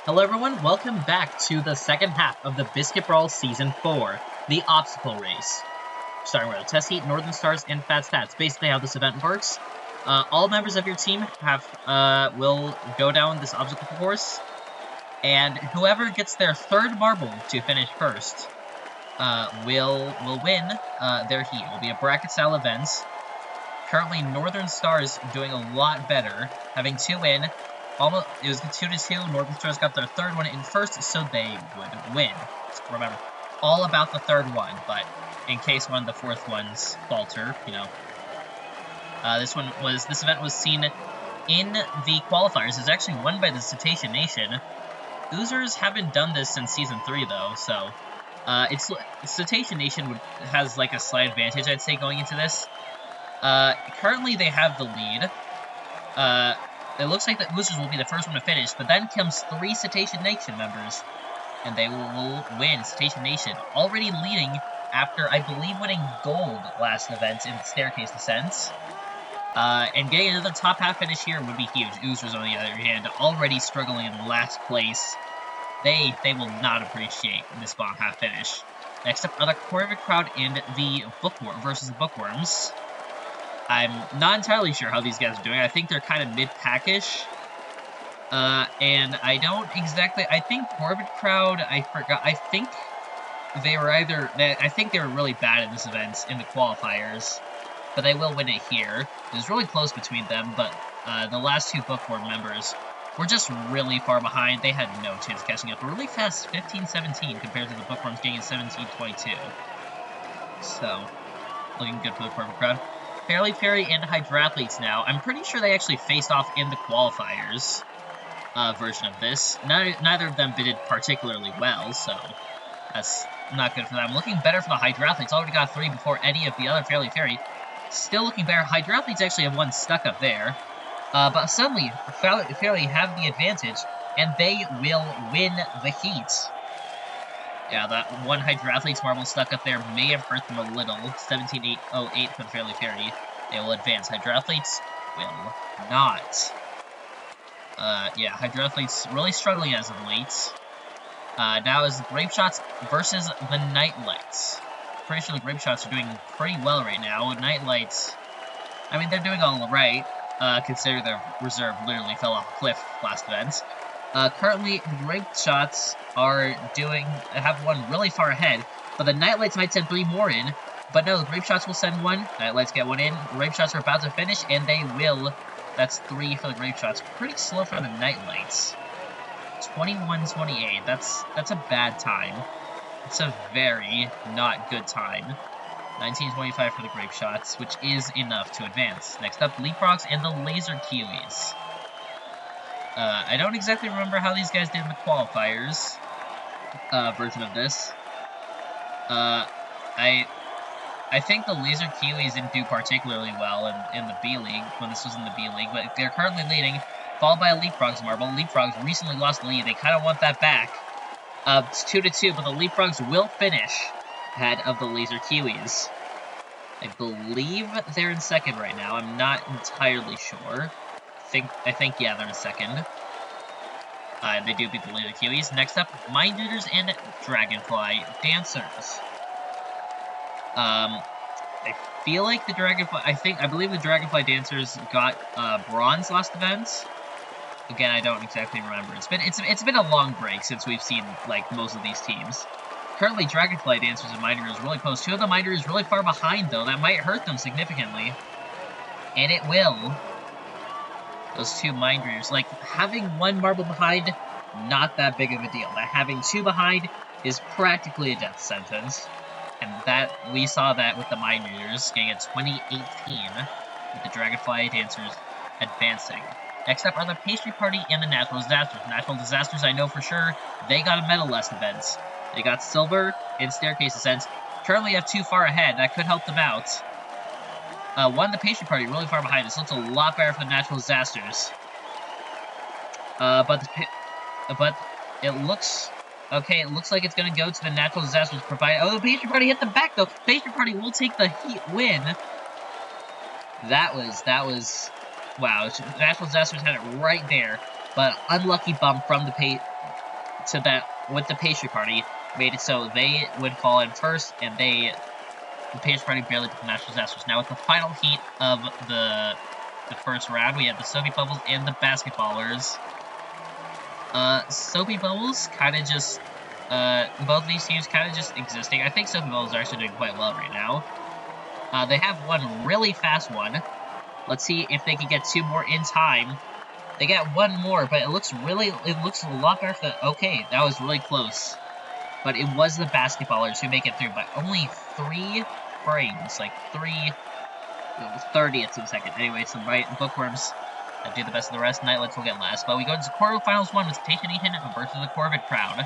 Hello everyone, welcome back to the second half of the Biscuit Brawl Season 4, the Obstacle Race. Starting with Test Heat, Northern Stars, and Fat Stats. Basically how this event works, all members of your team will go down this obstacle course, and whoever gets their third marble to finish first will win their heat. It will be a bracket-style event. Currently, Northern Stars doing a lot better, having 2 in. It was 2-2. Northern Stars got their third one in first, so they would win. Remember, all about the third one, but in case one of the fourth ones falter, this event was seen in the qualifiers. It's actually won by the Cetacean Nation. Oozers haven't done this since Season 3, though, so Cetacean Nation has like a slight advantage, I'd say, going into this. Currently they have the lead. It looks like the Oozers will be the first one to finish, but then comes 3 Cetacean Nation members, and they will win. Cetacean Nation already leading after, I believe, winning gold last event in Staircase Descents. And getting another top half finish here would be huge. Oozers, on the other hand, already struggling in last place. They will not appreciate this bottom half finish. Next up are the Corvid Crowd and the Bookworm versus the Bookworms. I'm not entirely sure how these guys are doing. I think they're kind of mid-packish. And I don't exactly... I think Corvid Crowd, I forgot... I think they were really bad in this event, in the qualifiers. But they will win it here. It was really close between them, but the last 2 Bookworm members were just really far behind. They had no chance of catching up. Really fast 15-17 compared to the Bookworms getting 17-22. So, looking good for the Corvid Crowd. Fairly Fairy and Hydrathletes now. I'm pretty sure they actually faced off in the qualifiers version of this. Neither of them did particularly well, so that's not good for them. Looking better for the Hydrathletes. Already got 3 before any of the other Fairly Fairy. Still looking better. Hydrathletes actually have 1 stuck up there. But suddenly, Fairly have the advantage, and they will win the heat. Yeah, that 1 Hydrathletes marble stuck up there may have hurt them a little. 17-8-08 for the Fairly Fairy. They will advance. Hydrathletes will not. Yeah, Hydrathletes really struggling as of late. Now is the Grape Shots versus the Nightlights. Pretty sure the Grape Shots are doing pretty well right now. Nightlights, I mean, they're doing all right, considering their reserve literally fell off a cliff last event. Currently, Grape Shots have 1 really far ahead, but the Nightlights might send 3 more in. But no, the Grape Shots will send 1, Nightlights get 1 in, Grape Shots are about to finish, and they will. That's 3 for the Grape Shots. Pretty slow for the Nightlights. 21-28, that's a bad time. It's a very not good time. 19-25 for the Grape Shots, which is enough to advance. Next up, Leapfrogs and the Laser Kiwis. I don't exactly remember how these guys did in the qualifiers version of this. I think the Laser Kiwis didn't do particularly well in the B-League, when this was in the B-League, but they're currently leading, followed by a Leapfrogs marble. Leapfrogs recently lost the lead. They kind of want that back. It's 2-2, but the Leapfrogs will finish ahead of the Laser Kiwis. I believe they're in second right now. I'm not entirely sure. I think, yeah, they're in second. They do beat the Laser Kiwis. Next up, Mind Readers and Dragonfly Dancers. I feel like the Dragonfly... I believe the Dragonfly Dancers got bronze last event. Again, I don't exactly remember. It's been a long break since we've seen like most of these teams. Currently, Dragonfly Dancers and Mind Readers really close. 2 of the Mind Readers really far behind, though. That might hurt them significantly. And it will. Those 2 Mind Readers. Like, having 1 marble behind, not that big of a deal. But having 2 behind is practically a death sentence. And we saw that with the Mind Readers, getting a 20-18, with the Dragonfly Dancers advancing. Next up are the Pastry Party and the Natural Disasters. Natural Disasters, I know for sure, they got a medal last event. They got silver in Staircase Descent. Currently have 2 far ahead. That could help them out. 1, the Pastry Party, really far behind. This looks a lot better for the Natural Disasters. But it looks... Okay, it looks like it's going to go to the Natural Disasters provided... Oh, the Pastry Party hit them back, though! Pastry Party will take the heat win. That was... Wow, Natural Disasters had it right there. But unlucky bump from the to that with the pastry party made it so they would fall in first, and the pastry party barely took the natural disasters. Now with the final heat of the first round, we had the Soapy Bubbles and the Basketballers. Soapy Bubbles kind of just, both of these teams kind of just existing. I think Soapy Bubbles are actually doing quite well right now. They have one really fast one. Let's see if they can get 2 more in time. They got 1 more, but it looks a lot better for the, okay, that was really close. But it was the Basketballers who make it through by only 3 frames, like 3/30ths of a second. Anyway, some bookworms that do the best of the rest. Nightlights will get last. But we go into quarterfinals 1 with Station Nation versus the Corvid Crowd.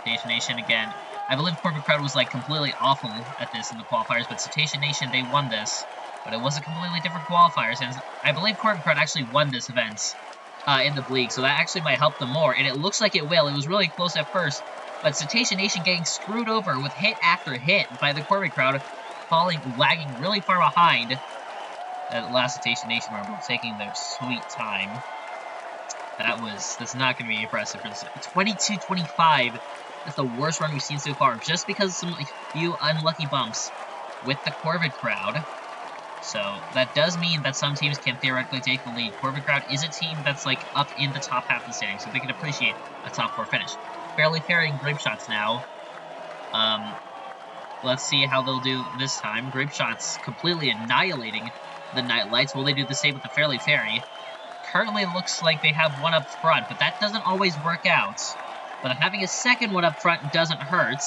Station Nation again. I believe Corvid Crowd was like completely awful at this in the qualifiers, but Cetacean Nation, they won this. But it was a completely different qualifiers, and I believe Corvid Crowd actually won this event in the league, so that actually might help them more, and it looks like it will. It was really close at first, but Cetacean Nation getting screwed over with hit after hit by the Corvid Crowd, lagging really far behind. That last Cetacean Nation marble taking their sweet time. That's not going to be impressive. 22-25. That's the worst run we've seen so far, just because of some few unlucky bumps with the Corvid Crowd. So that does mean that some teams can theoretically take the lead. Corvid Crowd is a team that's like up in the top half of the standing, so they can appreciate a top 4 finish. Fairly fairing Grape Shots now. Let's see how they'll do this time. Grape Shots completely annihilating the Nightlights. Will they do the same with the Fairly Fairy? Currently, it looks like they have one up front, but that doesn't always work out. But having a second one up front doesn't hurt.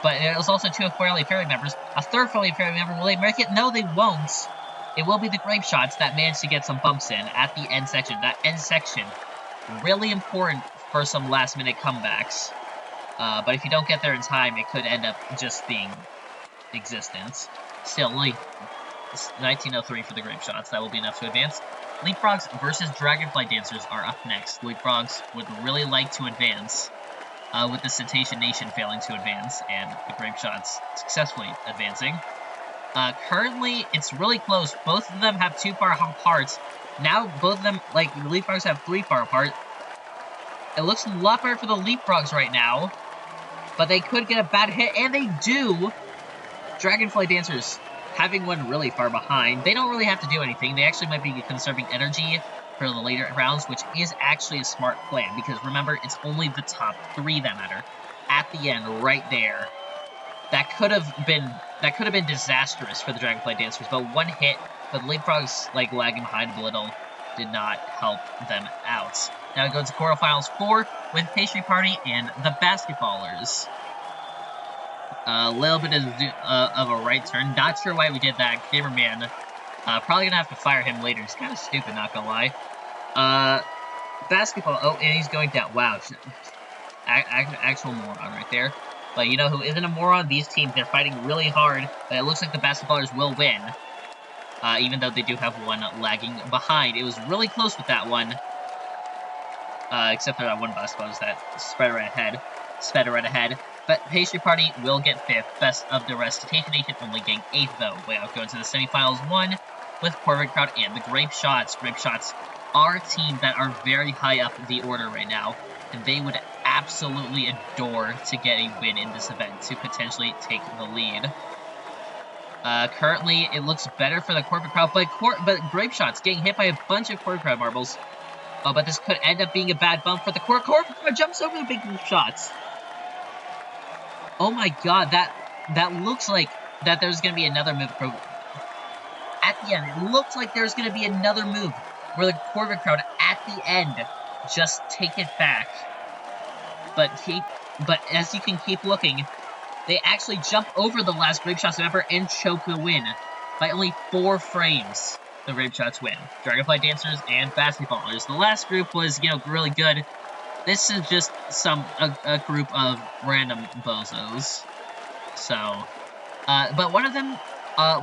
But there's also 2 Fairly Fairy members. A third Fairly Fairy member, will they make it? No, they won't. It will be the Grape Shots that manage to get some bumps in at the end section. That end section, really important for some last-minute comebacks. But if you don't get there in time, it could end up just being existence. Still, only 1903 for the Grape Shots. That will be enough to advance. Leapfrogs versus Dragonfly Dancers are up next. Leapfrogs would really like to advance, with the Cetacean Nation failing to advance, and the Grape Shots successfully advancing. Currently, it's really close. Both of them have 2 far apart. Now, both of them, like, the Leapfrogs have 3 far apart. It looks a lot better for the Leapfrogs right now, but they could get a bad hit, and they do! Dragonfly Dancers having one really far behind. They don't really have to do anything. They actually might be conserving energy for the later rounds, which is actually a smart plan, because remember, it's only the top 3 that matter. At the end, right there. That could have been disastrous for the Dragonfly Dancers, but one hit, but the Leapfrogs, like, lagging behind a little, did not help them out. Now it goes to quarterfinals 4 with Pastry Party and the Basketballers. A little bit of a right turn. Not sure why we did that. Gamerman, probably gonna have to fire him later. He's kind of stupid, not gonna lie. Basketball. Oh, and he's going down. Wow. Actual moron right there. But you know who isn't a moron? These teams, they're fighting really hard. But it looks like the Basketballers will win. Even though they do have one lagging behind. It was really close with that one. Except for that one Basketballers that sped right ahead. But Pastry Party will get 5th. Best of the rest. Cetacean Nation only getting 8th, though. Way out going to the semifinals 1 with Corvid Crowd and the Grape Shots. Grape Shots are a team that are very high up the order right now, and they would absolutely adore to get a win in this event to potentially take the lead. Currently, it looks better for the Corvid Crowd, but Grape Shots getting hit by a bunch of Corvid Crowd marbles. Oh, but this could end up being a bad bump for the Corvid Crowd. Jumps over the big Grape Shots. Oh my god, that looks like that there's going to be another move. At the end, it looks like there's going to be another move where the Corvid Crowd at the end just take it back. But as you can keep looking, they actually jump over the last Grape Shots member and choke the win by only 4 frames. The Grape Shots win. Dragonfly Dancers and Basketballers. The last group was, really good. This is just a group of random bozos. So, but one of them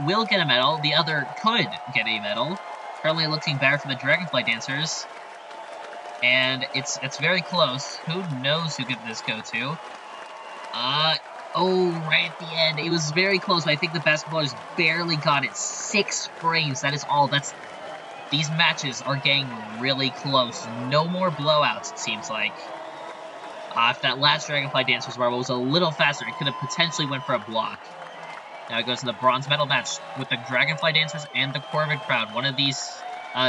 will get a medal. The other could get a medal. Currently looking better for the Dragonfly Dancers. And it's very close. Who knows who could this go to? Oh, right at the end. It was very close, but I think the Basketballers barely got it. 6 frames, that is all. These matches are getting really close. No more blowouts, it seems like. If that last Dragonfly Dancer's marble was a little faster, it could have potentially went for a block. Now it goes to the bronze medal match with the Dragonfly Dancers and the Corvid Crowd. One of these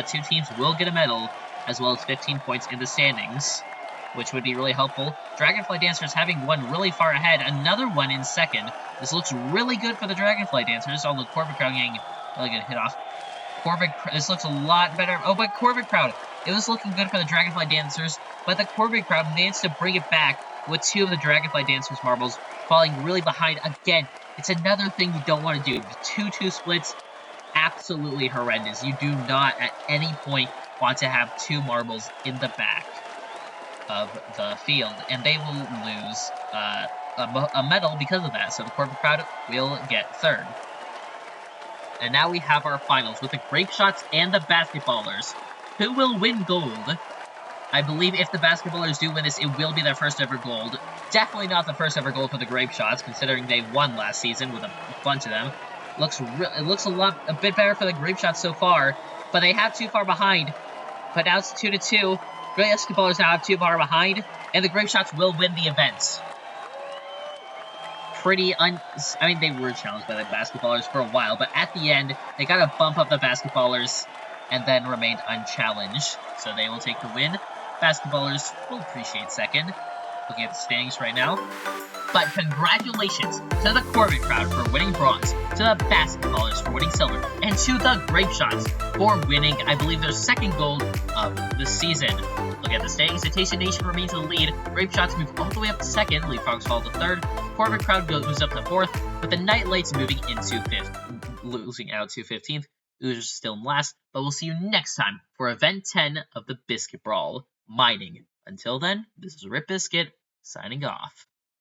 two teams will get a medal, as well as 15 points in the standings, which would be really helpful. Dragonfly Dancers having one really far ahead, another one in second. This looks really good for the Dragonfly Dancers, although Corvid Crowd getting really good hit off. This looks a lot better. Oh, but Corvid Crowd, it was looking good for the Dragonfly Dancers, but the Corvid Crowd managed to bring it back with two of the Dragonfly Dancers marbles falling really behind again. It's another thing you don't want to do. 2-2 splits, absolutely horrendous. You do not at any point want to have two marbles in the back of the field, and they will lose a medal because of that. So the Corvid Crowd will get third. And now we have our finals with the Grape Shots and the Basketballers. Who will win gold? I believe if the Basketballers do win this, it will be their first ever gold. Definitely not the first ever gold for the Grape Shots, considering they won last season with a bunch of them. It looks a bit better for the Grape Shots so far, but they have too far behind. But now it's 2-2. Basketballers now have too far behind, and the Grape Shots will win the event. I mean, they were challenged by the Basketballers for a while, but at the end, they got to bump up the Basketballers and then remained unchallenged. So they will take the win. Basketballers will appreciate second. Looking at the standings right now. But congratulations to the Corvid Crowd for winning bronze, to the Basketballers for winning silver, and to the Grape Shots for winning, I believe, their second gold of the season. Look at the standings. Citation Nation remains in the lead. Grape Shots move all the way up to second. Leapfrogs fall to third. Corvid Crowd moves up to fourth, with the Night Lights moving into fifth, losing out to 15th. Oozers still in last, but we'll see you next time for Event 10 of the Biscuit Brawl, Mining. Until then, this is Rip Biscuit, signing off.